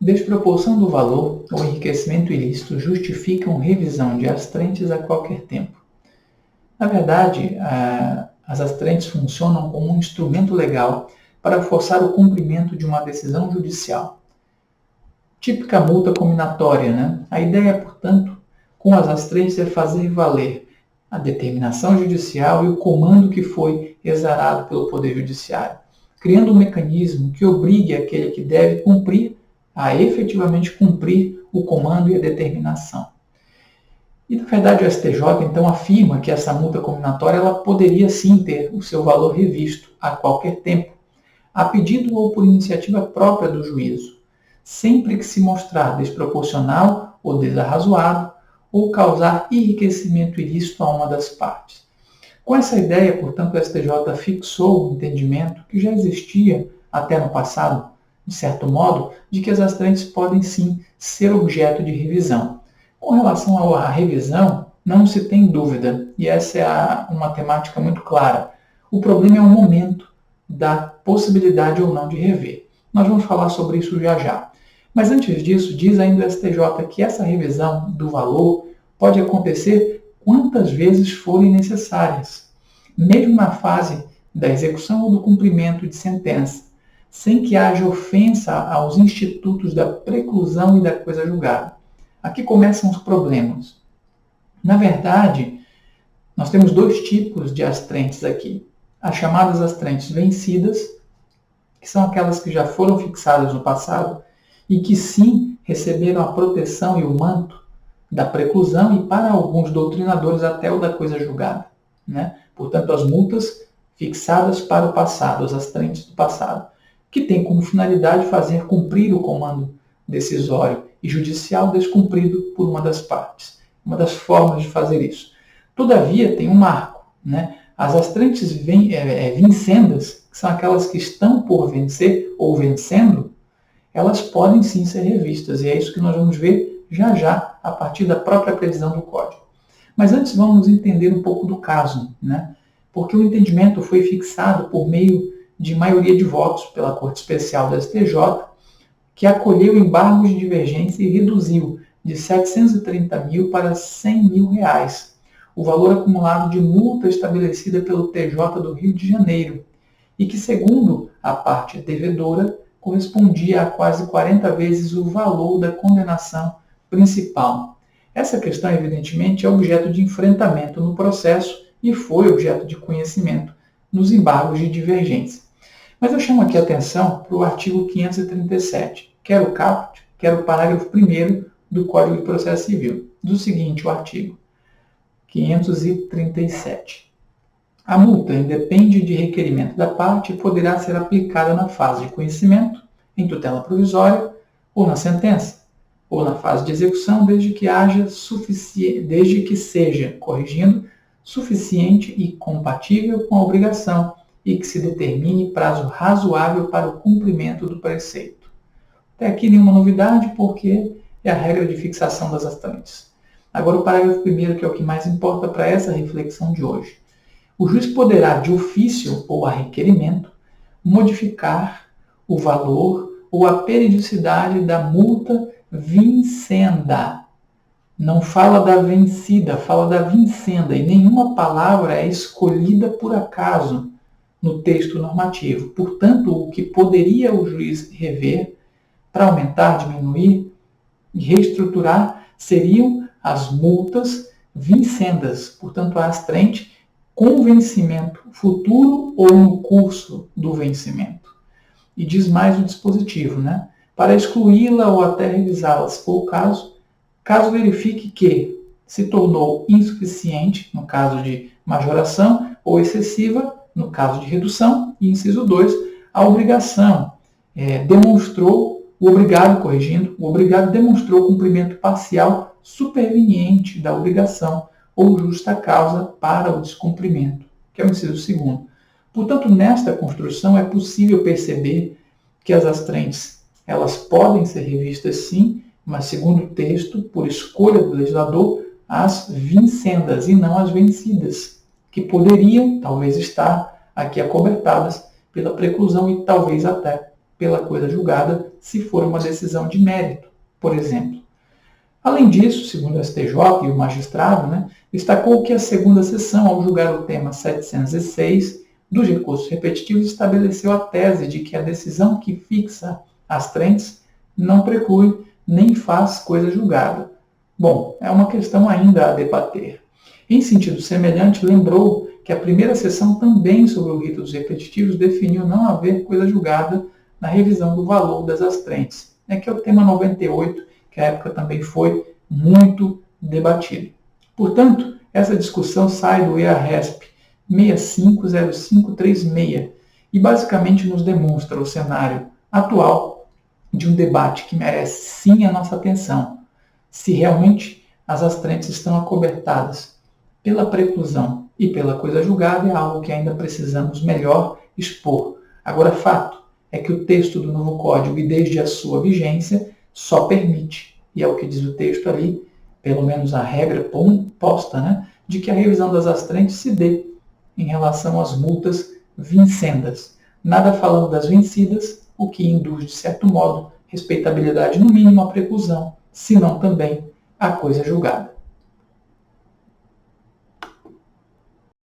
Desproporção do valor ou enriquecimento ilícito justificam revisão de astrentes a qualquer tempo. Na verdade, as astrentes funcionam como um instrumento legal para forçar o cumprimento de uma decisão judicial. Típica multa combinatória, né? A ideia, portanto, com as astrentes é fazer valer a determinação judicial e o comando que foi exarado pelo Poder Judiciário, criando um mecanismo que obrigue aquele que deve cumprir a efetivamente cumprir o comando e a determinação. E, na verdade, o STJ, então, afirma que essa multa combinatória ela poderia, sim, ter o seu valor revisto a qualquer tempo, a pedido ou por iniciativa própria do juízo, sempre que se mostrar desproporcional ou desarrazoado ou causar enriquecimento ilícito a uma das partes. Com essa ideia, portanto, o STJ fixou um entendimento que já existia até no passado, de certo modo, de que as astrentes podem, sim, ser objeto de revisão. Com relação à revisão, não se tem dúvida, e essa é uma temática muito clara. O problema é o momento da possibilidade ou não de rever. Nós vamos falar sobre isso já já. Mas antes disso, diz ainda o STJ que essa revisão do valor pode acontecer quantas vezes forem necessárias, mesmo na fase da execução ou do cumprimento de sentença, sem que haja ofensa aos institutos da preclusão e da coisa julgada. Aqui começam os problemas. Na verdade, nós temos dois tipos de astrentes aqui. As chamadas astrentes vencidas, que são aquelas que já foram fixadas no passado e que sim receberam a proteção e o manto da preclusão e, para alguns doutrinadores, até o da coisa julgada, né? Portanto, as multas fixadas para o passado, as astrentes do passado, que têm como finalidade fazer cumprir o comando decisório e judicial descumprido por uma das partes. Uma das formas de fazer isso. Todavia, tem um marco, né? As astrentes vincendas, que são aquelas que estão por vencer ou vencendo, elas podem sim ser revistas, e é isso que nós vamos ver já já, a partir da própria previsão do Código. Mas antes vamos entender um pouco do caso, né? Porque o entendimento foi fixado por meio de maioria de votos pela Corte Especial da STJ, que acolheu embargos de divergência e reduziu de 730 mil para 100 mil reais o valor acumulado de multa estabelecida pelo TJ do Rio de Janeiro, e que, segundo a parte devedora, correspondia a quase 40 vezes o valor da condenação principal. Essa questão, evidentemente, é objeto de enfrentamento no processo e foi objeto de conhecimento nos embargos de divergência. Mas eu chamo aqui a atenção para o artigo 537, quer o caput, quer o parágrafo 1º do Código de Processo Civil. Do seguinte, o artigo 537. A multa independe de requerimento da parte e poderá ser aplicada na fase de conhecimento, em tutela provisória, ou na sentença, ou na fase de execução, desde que seja, corrigindo, suficiente e compatível com a obrigação e que se determine prazo razoável para o cumprimento do preceito. Até aqui nenhuma novidade, porque é a regra de fixação das astrentes. Agora o parágrafo 1º, que é o que mais importa para essa reflexão de hoje. O juiz poderá, de ofício ou a requerimento, modificar o valor ou a periodicidade da multa vincenda. Não fala da vencida, fala da vincenda, e nenhuma palavra é escolhida por acaso no texto normativo. Portanto, o que poderia o juiz rever para aumentar, diminuir e reestruturar seriam as multas vincendas, portanto, a astrente com vencimento futuro ou no curso do vencimento. E diz mais o dispositivo, né? Para excluí-la ou até revisá-la, se for o caso verifique que se tornou insuficiente, no caso de majoração, ou excessiva, no caso de redução, e inciso 2, a obrigação demonstrou, o obrigado demonstrou cumprimento parcial superveniente da obrigação ou justa causa para o descumprimento, que é o inciso 2º. Portanto, nesta construção é possível perceber que as astrentes, elas podem ser revistas sim, mas segundo o texto, por escolha do legislador, as vincendas e não as vencidas, que poderiam, talvez, estar aqui acobertadas pela preclusão e talvez até pela coisa julgada se for uma decisão de mérito, por exemplo. Além disso, segundo o STJ e o magistrado, destacou que a segunda sessão, ao julgar o tema 706 dos recursos repetitivos, estabeleceu a tese de que a decisão que fixa as trentes não preclui nem faz coisa julgada. Bom, é uma questão ainda a debater. Em sentido semelhante, lembrou que a primeira sessão também sobre o rito dos repetitivos definiu não haver coisa julgada na revisão do valor das astrentes, que é o tema 98, que à época também foi muito debatido. Portanto, essa discussão sai do EARESP 650536 e basicamente nos demonstra o cenário atual de um debate que merece sim a nossa atenção, se realmente as astrentes estão acobertadas pela preclusão e pela coisa julgada é algo que ainda precisamos melhor expor. Agora, fato é que o texto do novo Código e desde a sua vigência só permite, e é o que diz o texto ali, pelo menos a regra posta, de que a revisão das astrentes se dê em relação às multas vincendas. Nada falando das vencidas, o que induz, de certo modo, respeitabilidade no mínimo à preclusão, se não também à coisa julgada.